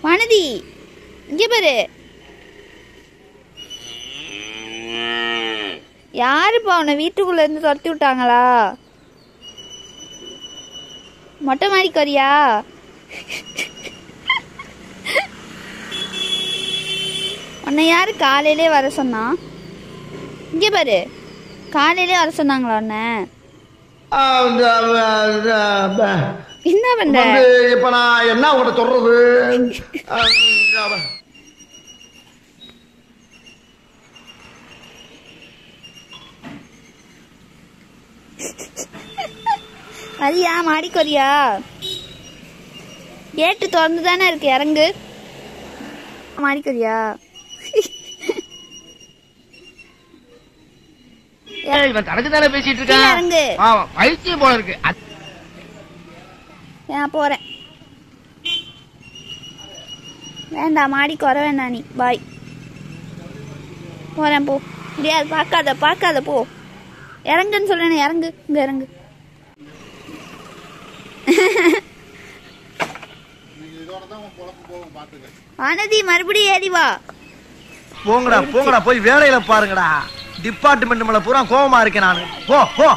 வானதி இங்கே பாரு. யாருப்பா உன்னை வீட்டுக்குள்ள இருந்து துரத்தி விட்டாங்களா? மொட்டை மாடிக்கு வரியா? உன்னை யாரு காலையிலே வர சொன்னா? இங்கே பாரு, காலையிலே வர சொன்னாங்களா உன்னை? என்ன பண்ற இப்ப? நான் என்ன உங்கள்கிட்ட சொல்றது? வரியா? மாடிக்கு வரியா? கேட்டு திறந்து தானே இருக்கு, இறங்கு. மாடிக்கு வரியா? தானே பேசிட்டு இருக்கேன். இறங்கு. பைத்தியம் போல இருக்கு. நான் போறேன். வேண்டாம், மாடிக்கு வர வேண்டாம் நீ. பாய். போறேன், போ. முடியாது, பார்க்காத போ. இறங்குன்னு சொல்றேன், இறங்கு. இங்க இறங்கு. வானதி மறுபடியும் ஏறி வா. போங்கடா போய் வேலையில பாருங்கடா. டிபார்ட்மெண்ட் மேல பூரா கோவமா இருக்கேன் நானு. போ.